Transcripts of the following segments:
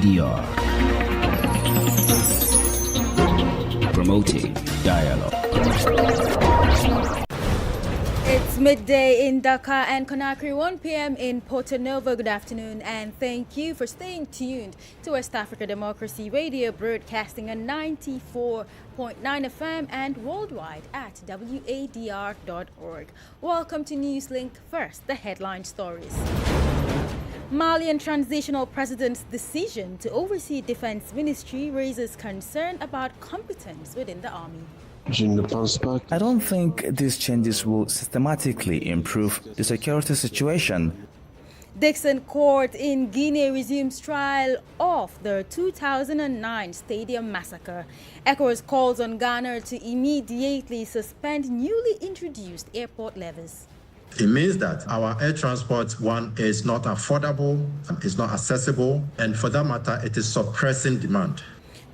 WADR, promoting dialogue. It's midday in Dakar and Conakry, 1 p.m. in Porto Novo. Good afternoon, and thank you for staying tuned to West Africa Democracy Radio, broadcasting on 94.9 FM and worldwide at wadr.org. Welcome to Newslink. First, the headline stories. Malian transitional president's decision to oversee defense ministry raises concern about competence within the army. I don't think these changes will systematically improve the security situation. Dixon Court in Guinea resumes trial of the 2009 stadium massacre. ECOWAS calls on Ghana to immediately suspend newly introduced airport levies. It means that our air transport, one, is not affordable, is not accessible, and for that matter, it is suppressing demand.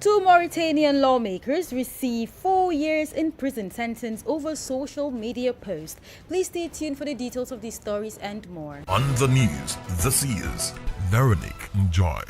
2 Mauritanian lawmakers receive 4 years in prison sentence over social media post. Please stay tuned for the details of these stories and more. On the news, this is Veronique Joy.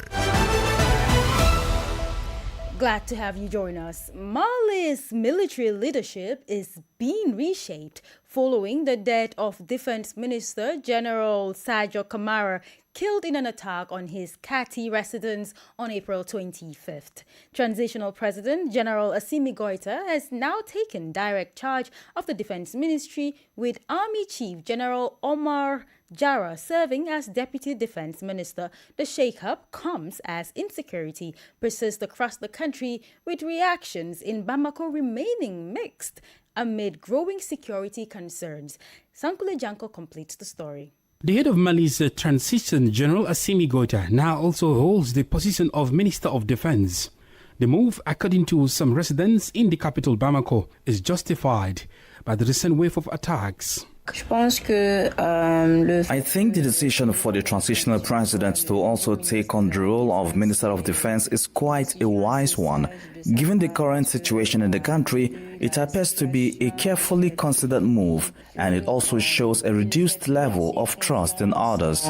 Glad to have you join us. Mali's military leadership is being reshaped following the death of Defense Minister General Sadio Kamara, killed in an attack on his Kati residence on April 25th. Transitional President General Assimi Goïta has now taken direct charge of the Defense Ministry, with Army Chief General Omar Jara serving as Deputy Defense Minister. The shake-up comes as insecurity persists across the country, with reactions in Bamako remaining mixed amid growing security concerns. Sankule Janko completes the story. The head of Mali's transition, General Assimi Goïta, now also holds the position of Minister of Defense. The move, according to some residents in the capital Bamako, is justified by the recent wave of attacks. I think the decision for the transitional president to also take on the role of Minister of Defense is quite a wise one. Given the current situation in the country, it appears to be a carefully considered move, and it also shows a reduced level of trust in others.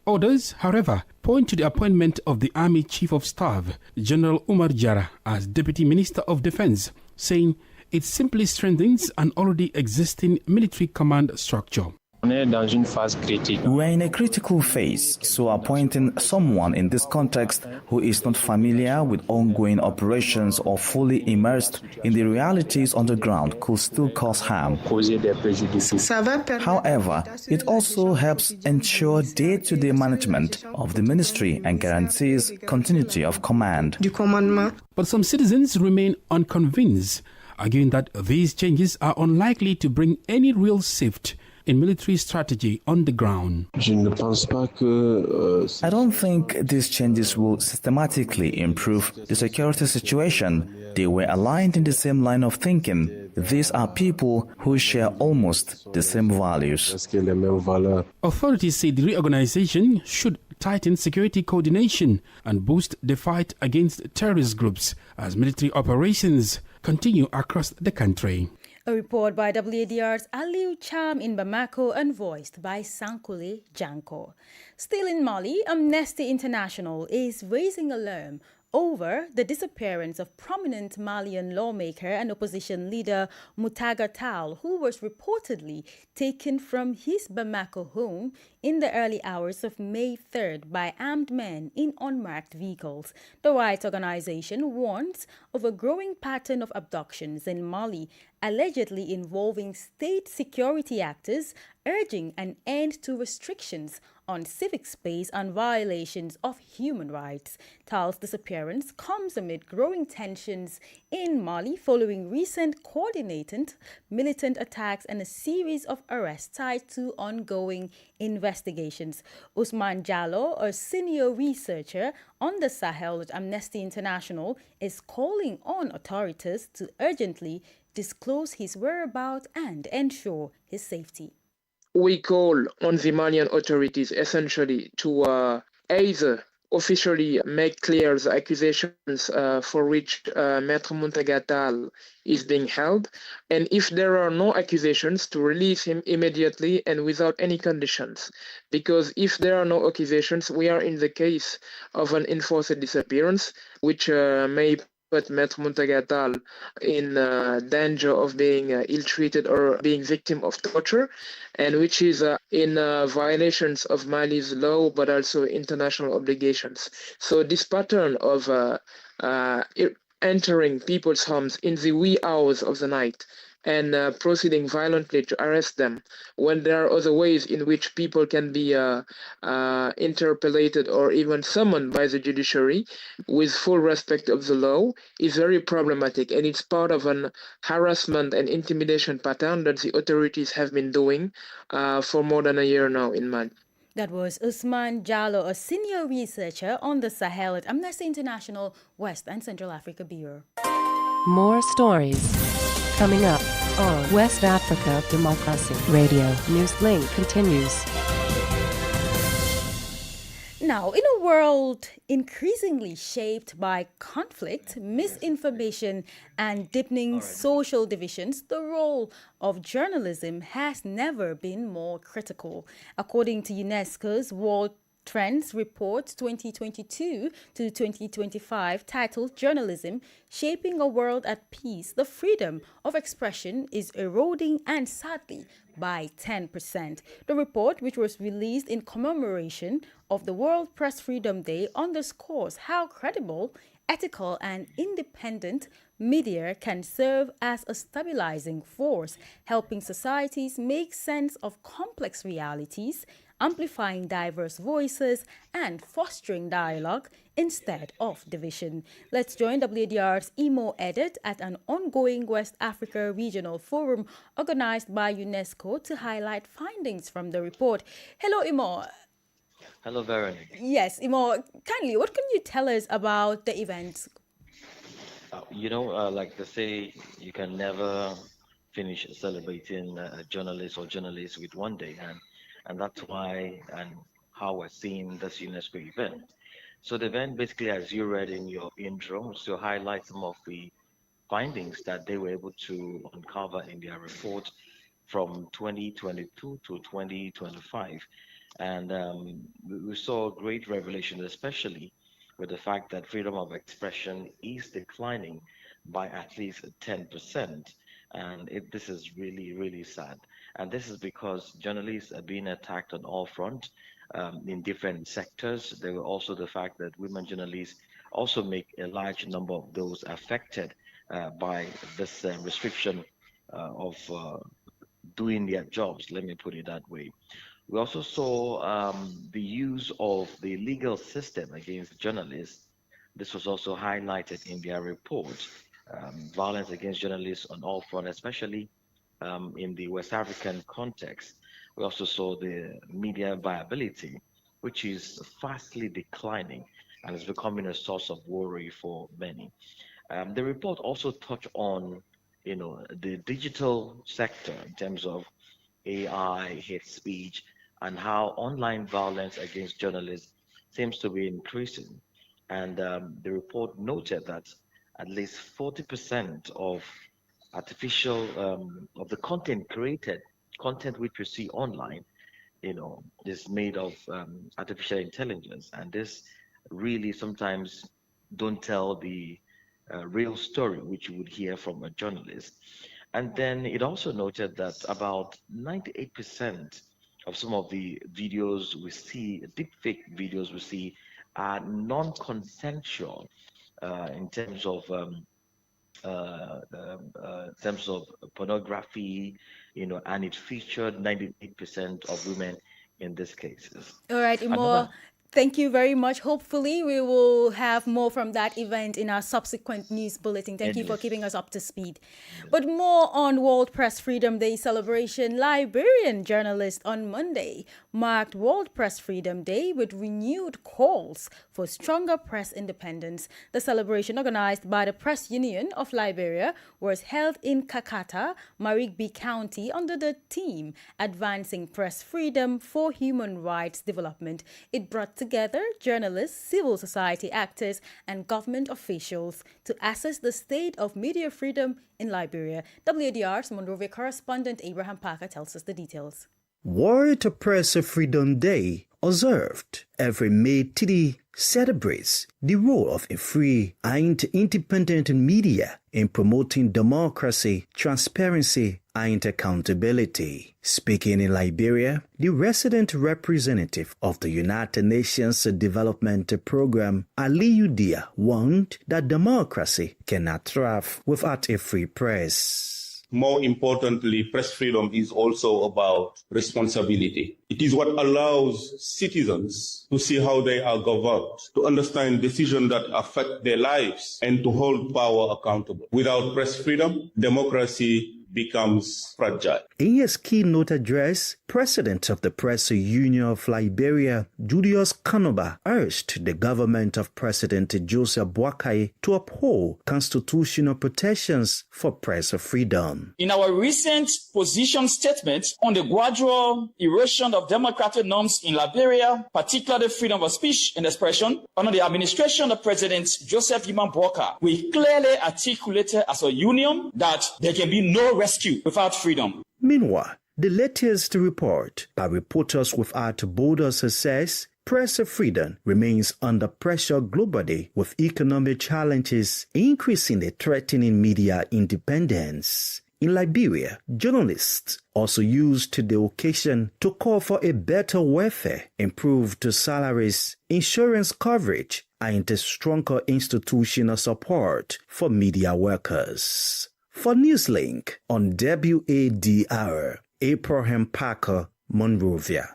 Others, however, point to the appointment of the Army Chief of Staff, General Omar Jara, as Deputy Minister of Defense, saying it simply strengthens an already existing military command structure. We're in a critical phase, so appointing someone in this context who is not familiar with ongoing operations or fully immersed in the realities on the ground could still cause harm. However, it also helps ensure day-to-day management of the ministry and guarantees continuity of command. But some citizens remain unconvinced, arguing that these changes are unlikely to bring any real shift in military strategy on the ground. I don't think these changes will systematically improve the security situation. They were aligned in the same line of thinking. These are people who share almost the same values. Authorities say the reorganization should tighten security coordination and boost the fight against terrorist groups as military operations continue across the country. A report by WADR's Aliou Cham in Bamako and voiced by Sankule Janko. Still in Mali, Amnesty International is raising alarm over the disappearance of prominent Malian lawmaker and opposition leader Moutaga Tall, who was reportedly taken from his Bamako home in the early hours of May 3rd by armed men in unmarked vehicles. The rights organization warns of a growing pattern of abductions in Mali, allegedly involving state security actors, urging an end to restrictions on civic space and violations of human rights. Tall's disappearance comes amid growing tensions in Mali following recent coordinated militant attacks and a series of arrests tied to ongoing investigations. Ousmane Diallo, a senior researcher on the Sahel at Amnesty International, is calling on authorities to urgently disclose his whereabouts and ensure his safety. We call on the Malian authorities essentially to either officially make clear the accusations for which Maître Muntagatal is being held, and if there are no accusations, to release him immediately and without any conditions. Because if there are no accusations, we are in the case of an enforced disappearance, which may put Maître Muntagatal in danger of being ill-treated or being victim of torture, and which is in violations of Mali's law, but also international obligations. So this pattern of entering people's homes in the wee hours of the night and proceeding violently to arrest them when there are other ways in which people can be interpellated or even summoned by the judiciary with full respect of the law is very problematic, and it's part of an harassment and intimidation pattern that the authorities have been doing for more than a year now in Mali. That was Usman Jallo, a senior researcher on the Sahel at Amnesty International West and Central Africa Bureau. More stories coming up on West Africa Democracy Radio. Newslink continues. Now, in a world increasingly shaped by conflict, misinformation, and deepening social divisions, the role of journalism has never been more critical. According to UNESCO's World Trends Report 2022 to 2025, titled Journalism, Shaping a World at Peace, the freedom of expression is eroding, and sadly by 10%. The report, which was released in commemoration of the World Press Freedom Day, underscores how credible, ethical, and independent media can serve as a stabilizing force, helping societies make sense of complex realities, amplifying diverse voices, and fostering dialogue instead of division. Let's join WADR's Imo Edit at an ongoing West Africa Regional Forum organized by UNESCO to highlight findings from the report. Hello, Imo. Hello, Veronique. Yes, Imo, kindly, what can you tell us about the event? Like they say, you can never finish celebrating a journalist or journalists with one day, and that's why and how we're seeing this UNESCO event. So the event basically, as you read in your intro, was to highlight some of the findings that they were able to uncover in their report from 2022 to 2025. And we saw great revelation, especially with the fact that freedom of expression is declining by at least 10%. And this is really, really sad. And this is because journalists are being attacked on all fronts in different sectors. There were also the fact that women journalists also make a large number of those affected by this restriction of doing their jobs, let me put it that way. We also saw the use of the legal system against journalists. This was also highlighted in their report. Violence against journalists on all fronts, especially in the West African context. We also saw the media viability, which is fastly declining and is becoming a source of worry for many. The report also touched on, the digital sector in terms of AI, hate speech, and how online violence against journalists seems to be increasing. And the report noted that at least 40% of of the content created, content which you see online, is made of artificial intelligence. And this really sometimes don't tell the real story, which you would hear from a journalist. And then it also noted that about 98% of some of the videos we see, deepfake videos we see, are non-consensual in terms of pornography, and it featured 98% of women in these cases. All right, Imo, thank you very much. Hopefully, we will have more from that event in our subsequent news bulletin. Thank you for keeping us up to speed. But more on World Press Freedom Day celebration. Liberian journalists on Monday marked World Press Freedom Day with renewed calls for stronger press independence. The celebration, organized by the Press Union of Liberia, was held in Kakata, Marigby County, under the theme Advancing Press Freedom for Human Rights Development. It brought together together journalists, civil society actors, and government officials to assess the state of media freedom in Liberia. WADR's Monrovia correspondent Abraham Parker tells us the details. World Press Freedom Day, observed every May 3, celebrates the role of a free and independent media in promoting democracy, transparency, and accountability. Speaking in Liberia, the resident representative of the United Nations Development Program, Aliyu Dia, warned that democracy cannot thrive without a free press. More importantly, press freedom is also about responsibility. It is what allows citizens to see how they are governed, to understand decisions that affect their lives, and to hold power accountable. Without press freedom, democracy becomes fragile. In his keynote address, President of the Press Union of Liberia, Julius Kanoba, urged the government of President Joseph Boakai to uphold constitutional protections for press freedom. In our recent position statement on the gradual erosion of democratic norms in Liberia, particularly freedom of speech and expression, under the administration of President Joseph Boakai, we clearly articulated as a union that there can be no rescue without freedom. Meanwhile, the latest report by Reporters Without Borders says press freedom remains under pressure globally, with economic challenges increasingly threatening media independence. In Liberia, journalists also used the occasion to call for a better welfare, improved salaries, insurance coverage, and stronger institutional support for media workers. For Newslink on WADR, Abraham Parker, Monrovia.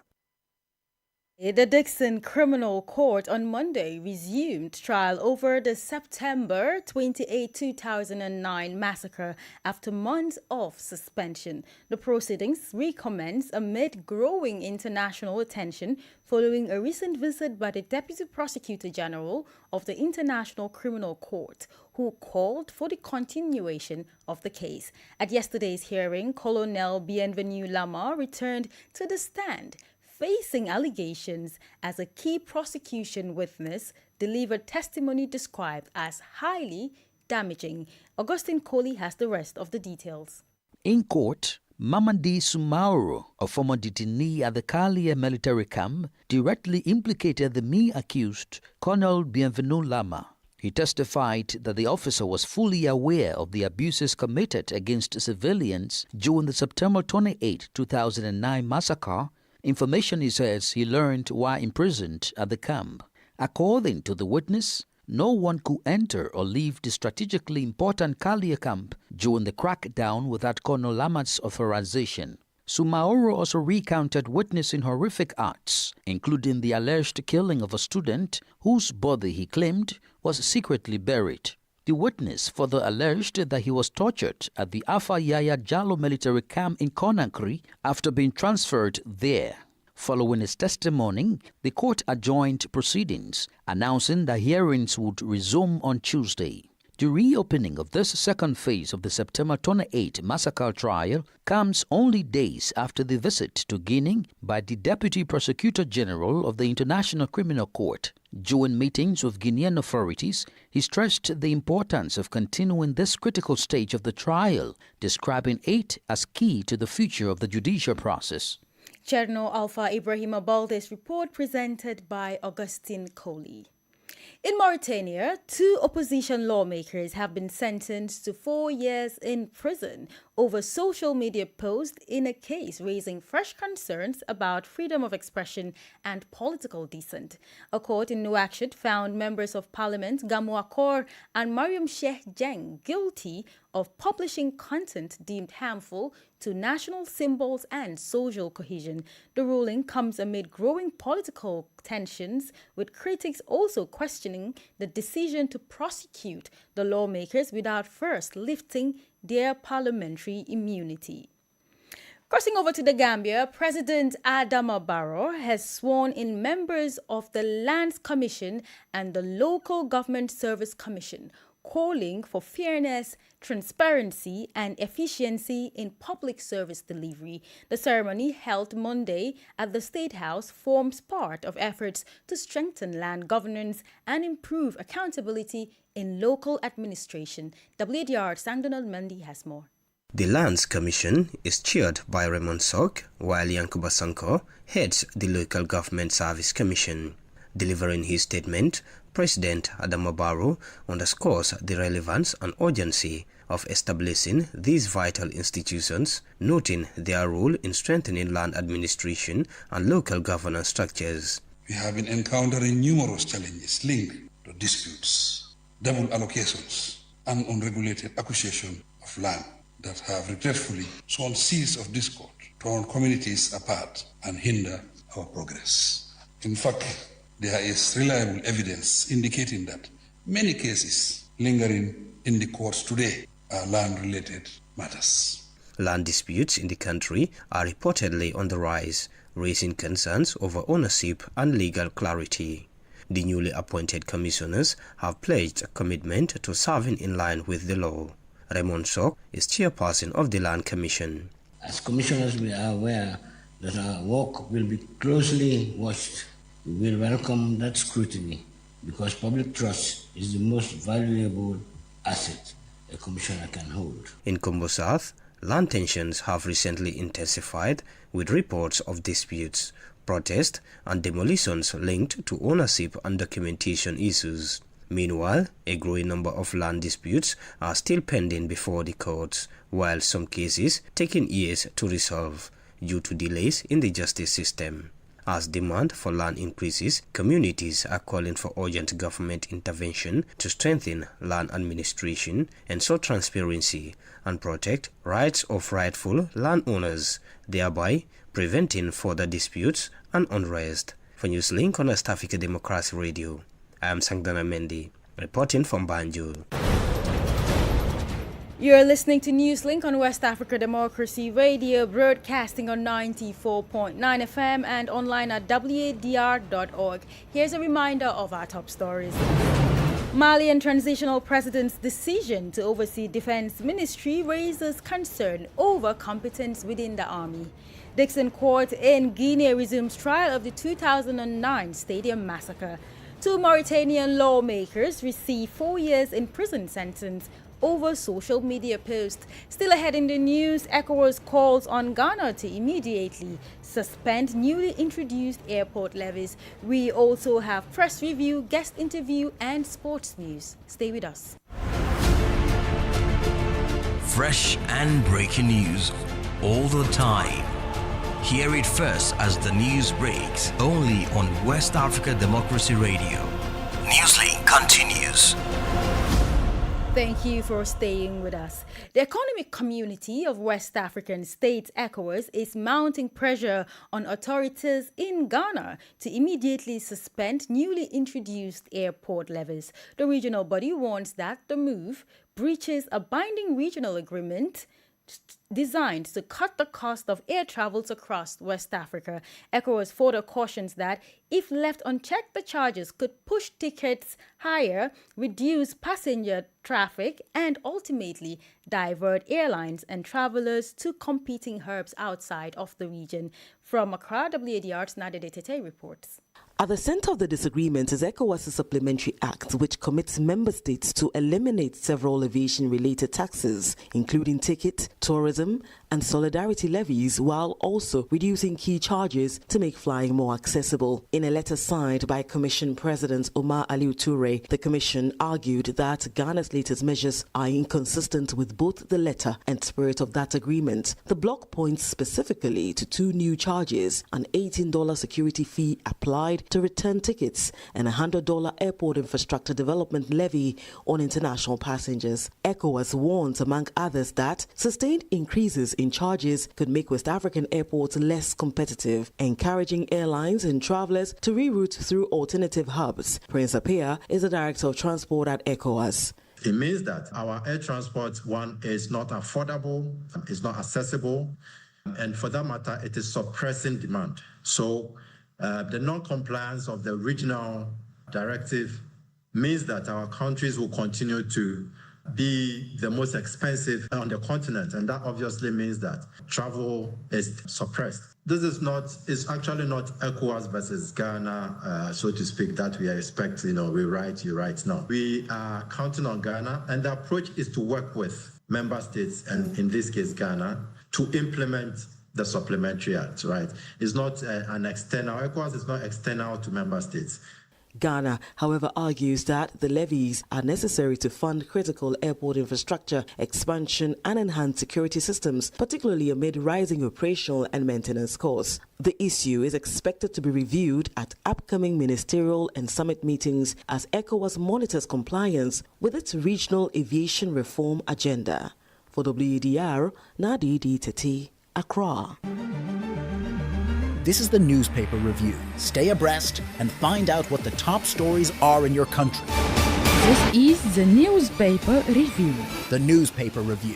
The Dixon Criminal Court on Monday resumed trial over the September 28, 2009 massacre after months of suspension. The proceedings recommenced amid growing international attention following a recent visit by the Deputy Prosecutor General of the International Criminal Court, who called for the continuation of the case. At yesterday's hearing, Colonel Bienvenu Lama returned to the stand, facing allegations as a key prosecution witness, delivered testimony described as highly damaging. Augustine Coley has the rest of the details. In court, Mamadi Sumaoro, a former detainee at the Kalia military camp, directly implicated the main accused, Colonel Bienvenu Lama. He testified that the officer was fully aware of the abuses committed against civilians during the September 28, 2009 massacre, information he says he learned while imprisoned at the camp. According to the witness, no one could enter or leave the strategically important Kalia camp during the crackdown without Colonel Lama's authorization. Sumaoro also recounted witnessing horrific acts, including the alleged killing of a student whose body he claimed was secretly buried. The witness further alleged that he was tortured at the Alpha Yaya Jallo military camp in Conakry after being transferred there. Following his testimony, the court adjourned proceedings, announcing that hearings would resume on Tuesday. The reopening of this second phase of the September 28 massacre trial comes only days after the visit to Guinea by the Deputy Prosecutor General of the International Criminal Court. During meetings with Guinean authorities, he stressed the importance of continuing this critical stage of the trial, describing it as key to the future of the judicial process. Cherno Alpha Ibrahim Abalde's report presented by Augustine Coley. In Mauritania, 2 opposition lawmakers have been sentenced to 4 years in prison over social media posts in a case raising fresh concerns about freedom of expression and political dissent. A court in Nouakchott found members of parliament Gamou Akor and Mariam Sheikh Dieng guilty of publishing content deemed harmful to national symbols and social cohesion. The ruling comes amid growing political tensions, with critics also questioning the decision to prosecute the lawmakers without first lifting their parliamentary immunity. Crossing over to the Gambia, President Adama Barrow has sworn in members of the Lands Commission and the Local Government Service Commission, calling for fairness, transparency, and efficiency in public service delivery. The ceremony, held Monday at the State House, forms part of efforts to strengthen land governance and improve accountability in local administration. WADR Sangdonald Mendy has more. The Lands Commission is chaired by Raymond Sok, while Yankuba Sanko heads the Local Government Service Commission. Delivering his statement, President Adama Barrow underscores the relevance and urgency of establishing these vital institutions, noting their role in strengthening land administration and local governance structures. We have been encountering numerous challenges linked to disputes, double allocations, and unregulated acquisition of land that have regretfully sown seeds of discord, torn communities apart, and hinder our progress. In fact, there is reliable evidence indicating that many cases lingering in the courts today are land-related matters. Land disputes in the country are reportedly on the rise, raising concerns over ownership and legal clarity. The newly appointed commissioners have pledged a commitment to serving in line with the law. Raymond Sok is chairperson of the Land Commission. As commissioners, we are aware that our work will be closely watched. We will welcome that scrutiny because public trust is the most valuable asset a commissioner can hold. In Kombo South, land tensions have recently intensified with reports of disputes, protests, and demolitions linked to ownership and documentation issues. Meanwhile, a growing number of land disputes are still pending before the courts, while some cases taking years to resolve due to delays in the justice system. As demand for land increases, communities are calling for urgent government intervention to strengthen land administration, ensure transparency, and protect rights of rightful landowners, thereby preventing further disputes and unrest. For Newslink on West Africa Democracy Radio, I am Sangdana Mendy, reporting from Banjul. You're listening to Newslink on West Africa Democracy Radio, broadcasting on 94.9 FM and online at wadr.org. Here's a reminder of our top stories. Malian transitional president's decision to oversee defense ministry raises concern over competence within the army. Dixon Court in Guinea resumes trial of the 2009 stadium massacre. 2 Mauritanian lawmakers receive 4 years in prison sentence over social media posts. Still ahead in the news, ECOWAS calls on Ghana to immediately suspend newly introduced airport levies. We also have press review, guest interview, and sports news. Stay with us. Fresh and breaking news all the time. Hear it first as the news breaks, only on West Africa Democracy Radio. Newslink continues. Thank you for staying with us. The Economic Community of West African States, ECOWAS, is mounting pressure on authorities in Ghana to immediately suspend newly introduced airport levies. The regional body warns that the move breaches a binding regional agreement designed to cut the cost of air travels across West Africa. ECOWAS further cautions that if left unchecked, the charges could push tickets higher, reduce passenger traffic, and ultimately divert airlines and travelers to competing hubs outside of the region. From Accra, WADR's Nadia Tete reports. At the center of the disagreement is ECOWAS' Supplementary Act, which commits member states to eliminate several aviation-related taxes, including ticket, tourism, and solidarity levies, while also reducing key charges to make flying more accessible. In a letter signed by Commission President Omar Aliou Toure, the Commission argued that Ghana's latest measures are inconsistent with both the letter and spirit of that agreement. The bloc points specifically to 2 new charges, an $18 security fee applied to return tickets and a $100 airport infrastructure development levy on international passengers. ECOWAS warns, among others, that sustained increases in charges could make West African airports less competitive, encouraging airlines and travelers to reroute through alternative hubs. Prince Appiah is the Director of Transport at ECOWAS. It means that our air transport, one, is not affordable, is not accessible, and for that matter, it is suppressing demand. So the non-compliance of the regional directive means that our countries will continue to be the most expensive on the continent, and that obviously means that travel is suppressed. This is actually not ECOWAS versus Ghana, so to speak, that we expect, we write, you write. No, we are counting on Ghana, and the approach is to work with member states, and in this case, Ghana, to implement the supplementary act, right? It's not an external, ECOWAS is not external to member states. Ghana, however, argues that the levies are necessary to fund critical airport infrastructure, expansion and enhance security systems, particularly amid rising operational and maintenance costs. The issue is expected to be reviewed at upcoming ministerial and summit meetings as ECOWAS monitors compliance with its regional aviation reform agenda. For WADR, Nadidi Teti, Accra. This is the newspaper review. Stay abreast and find out what the top stories are in your country. This is the newspaper review. The newspaper review.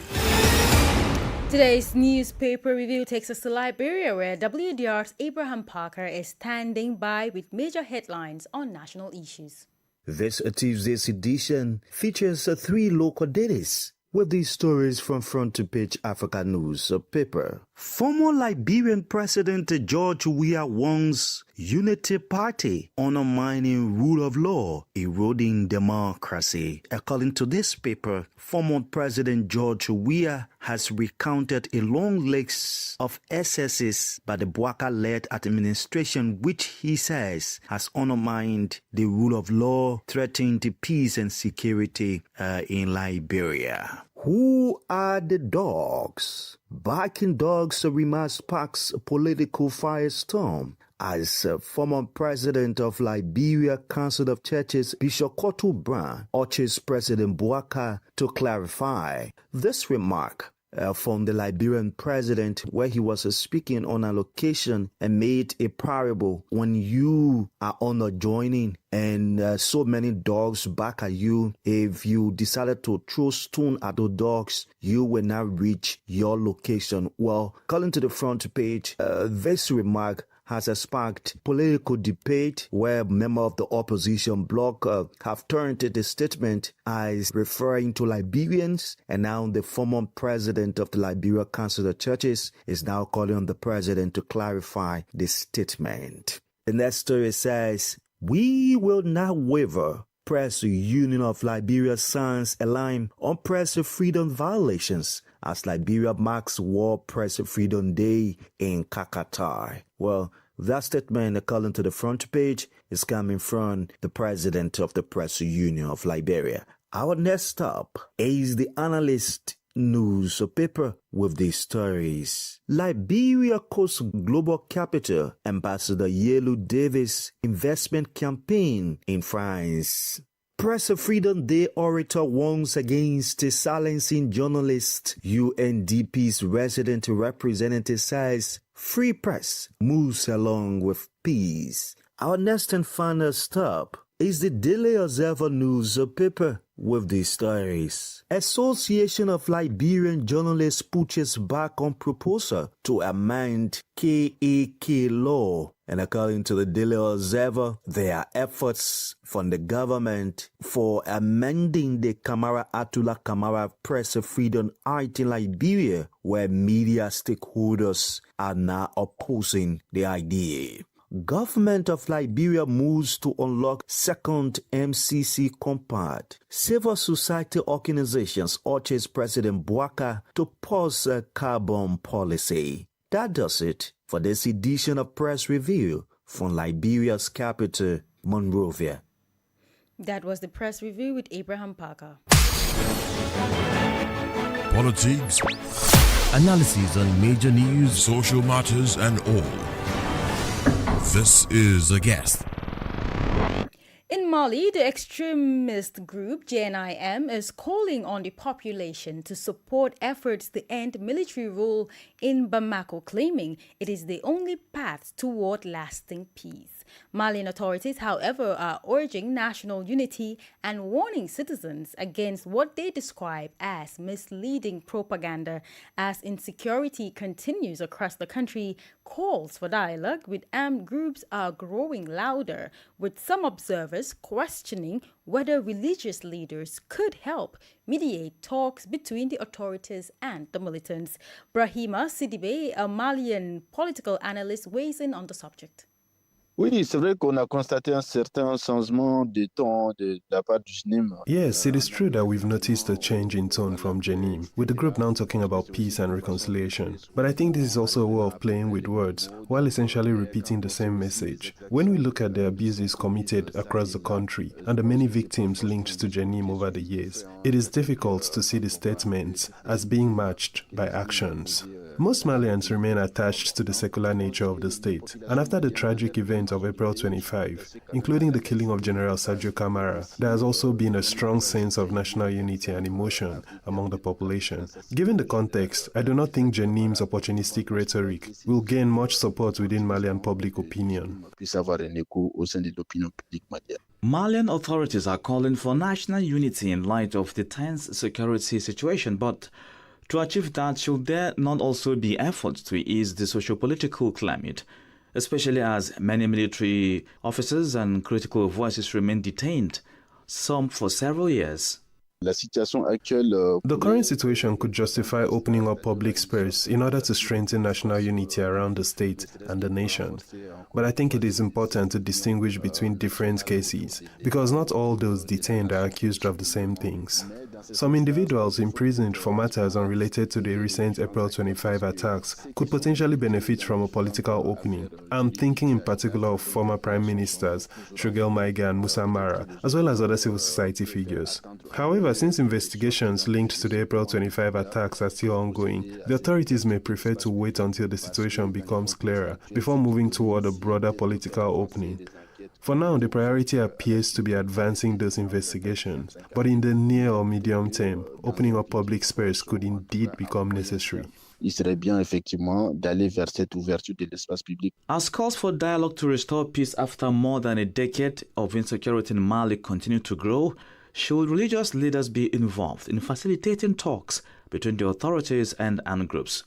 Today's newspaper review takes us to Liberia, where WDR's Abraham Parker is standing by with major headlines on national issues. This Tuesday's edition features 3 local dailies with these stories from front to page Africa News paper. Former Liberian President George Weah warns Unity Party undermining rule of law, eroding democracy. According to this paper, former President George Weah has recounted a long list of excesses by the Bouaka-led administration, which he says has undermined the rule of law, threatened peace and security in Liberia. Who are the dogs? Barking dogs remarks sparks political firestorm as former president of Liberia Council of Churches Bishop Kotu Brown urges President Bouaka to clarify. This remark from the Liberian president, where he was speaking on an occasion and made a parable: when you are on a joining and so many dogs back at you, if you decided to throw stone at the dogs, you will not reach your location. Well, according to the front page, this remark has sparked political debate where members of the opposition bloc have turned the statement as referring to Liberians, and now the former president of the Liberia Council of Churches is now calling on the president to clarify the statement. The next story says, "We will not waver. Press Union of Liberia signs a line on press freedom violations as Liberia marks World Press Freedom Day in Kakatar." Well, that statement, according to the front page, is coming from the president of the Press Union of Liberia. Our next stop is the Analyst News paper with these stories. Liberia Coast Global Capital Ambassador Yelu Davis investment campaign in France. Press Freedom Day orator warns against silencing journalists. UNDP's resident representative says free press moves along with peace. Our next and final stop is the Daily Observer News paper with these stories. Association of Liberian Journalists pushes back on proposal to amend KAK law. And according to the Daily Observer, there are efforts from the government for amending the Kamara Atula Kamara Press Freedom Act in Liberia, where media stakeholders are now opposing the idea. Government of Liberia moves to unlock second MCC compact. Civil society organizations urges President Bouaka to pause carbon policy. That does it for this edition of Press Review from Liberia's capital, Monrovia. That was the Press Review with Abraham Parker. Politics, analysis on major news, social matters, and all. This is A Guest. In Mali, the extremist group JNIM is calling on the population to support efforts to end military rule in Bamako, claiming it is the only path toward lasting peace. Malian authorities, however, are urging national unity and warning citizens against what they describe as misleading propaganda. As insecurity continues across the country, calls for dialogue with armed groups are growing louder, with some observers questioning whether religious leaders could help mediate talks between the authorities and the militants. Brahima Sidibe, a Malian political analyst, weighs in on the subject. Oui, c'est vrai qu'on a constaté un certain changement de ton de la part du JNIM. Yes, it is true that we've noticed a change in tone from JNIM, with the group now talking about peace and reconciliation. But I think this is also a way of playing with words, while essentially repeating the same message. When we look at the abuses committed across the country and the many victims linked to JNIM over the years, it is difficult to see the statements as being matched by actions. Most Malians remain attached to the secular nature of the state, and after the tragic events of April 25, including the killing of General Sergio Camara, there has also been a strong sense of national unity and emotion among the population. Given the context, I do not think JNIM's opportunistic rhetoric will gain much support within Malian public opinion. Malian authorities are calling for national unity in light of the tense security situation, but to achieve that, should there not also be efforts to ease the socio-political climate, especially as many military officers and critical voices remain detained, some for several years? The current situation could justify opening up public space in order to strengthen national unity around the state and the nation. But I think it is important to distinguish between different cases, because not all those detained are accused of the same things. Some individuals imprisoned for matters unrelated to the recent April 25 attacks could potentially benefit from a political opening. I'm thinking in particular of former Prime Ministers Shogel Maïga and Moussa Mara, as well as other civil society figures. However, since investigations linked to the April 25 attacks are still ongoing, the authorities may prefer to wait until the situation becomes clearer before moving toward a broader political opening. For now, the priority appears to be advancing those investigations, but in the near or medium term, opening up public space could indeed become necessary. Il serait bien effectivement d'aller vers cette ouverture de l'espace public. As calls for dialogue to restore peace after more than a decade of insecurity in Mali continue to grow, should religious leaders be involved in facilitating talks between the authorities and armed groups?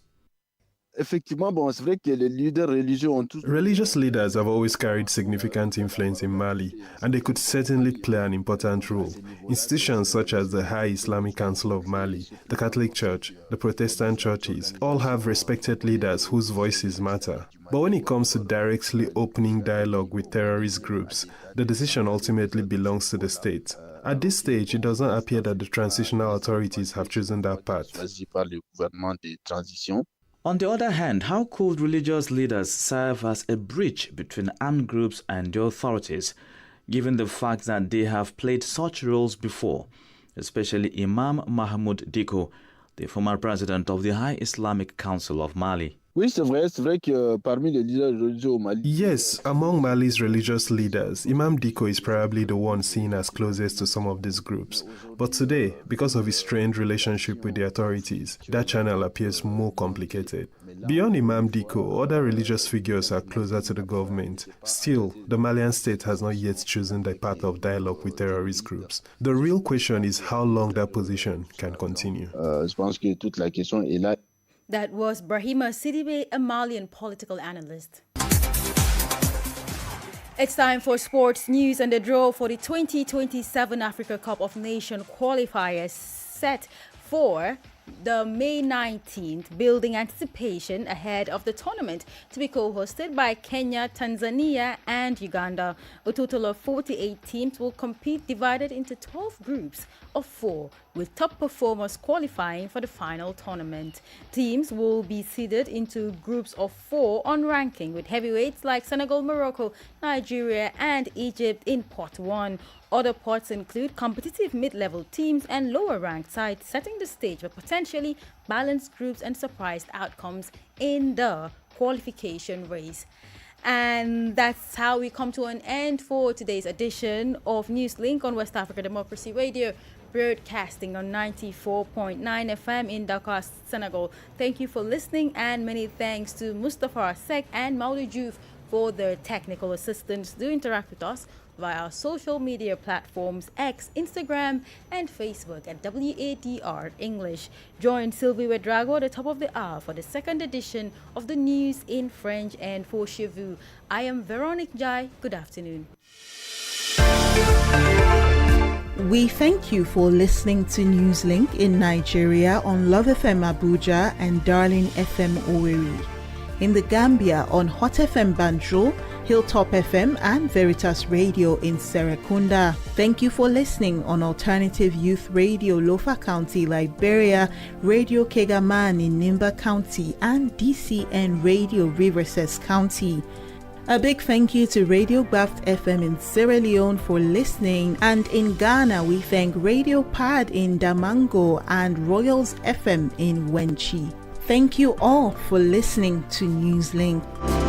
Religious leaders have always carried significant influence in Mali, and they could certainly play an important role. Institutions such as the High Islamic Council of Mali, the Catholic Church, the Protestant churches, all have respected leaders whose voices matter. But when it comes to directly opening dialogue with terrorist groups, the decision ultimately belongs to the state. At this stage, it does not appear that the transitional authorities have chosen that path. On the other hand, how could religious leaders serve as a bridge between armed groups and the authorities, given the fact that they have played such roles before, especially Imam Mahmoud Dicko, the former president of the High Islamic Council of Mali? C'est vrai que parmi les leaders religieux au Mali. Yes, among Mali's religious leaders, Imam Dicko is probably the one seen as closest to some of these groups. But today, because of his strained relationship with the authorities, that channel appears more complicated. Beyond Imam Dicko, other religious figures are closer to the government. Still, the Malian state has not yet chosen the path of dialogue with terrorist groups. The real question is how long that position can continue. Je pense que toute la question est là. That was Brahima Sidibe, a Malian political analyst. It's time for sports news, and the draw for the 2027 Africa Cup of Nations qualifiers set for the May 19th, building anticipation ahead of the tournament to be co-hosted by Kenya, Tanzania and Uganda. A total of 48 teams will compete, divided into 12 groups of 4, with top performers qualifying for the final tournament. Teams will be seeded into groups of 4 on ranking, with heavyweights like Senegal, Morocco, Nigeria and Egypt in pot 1. Other pots include competitive mid-level teams and lower-ranked sides, setting the stage for potentially balanced groups and surprised outcomes in the qualification race. And that's how we come to an end for today's edition of Newslink on West Africa Democracy Radio, broadcasting on 94.9 FM in Dakar, Senegal. Thank you for listening, and many thanks to Mustafa Sek and Maudou Diouf For the technical assistance, do interact with us via our social media platforms X, Instagram, and Facebook at WADR English. Join Sylvie Wedrago at the top of the hour for the second edition of the news in French and for chez vous. I am Veronique Jai. Good afternoon. We thank you for listening to Newslink in Nigeria on Love FM Abuja and Darling FM Owerri. In the Gambia on Hot FM Banjul, Hilltop FM and Veritas Radio in Serekunda. Thank you for listening on Alternative Youth Radio Lofa County, Liberia, Radio Kegaman in Nimba County, and DCN Radio Riverses County. A big thank you to Radio Baft FM in Sierra Leone for listening, and in Ghana we thank Radio Pad in Damango and Royals FM in Wenchi. Thank you all for listening to Newslink.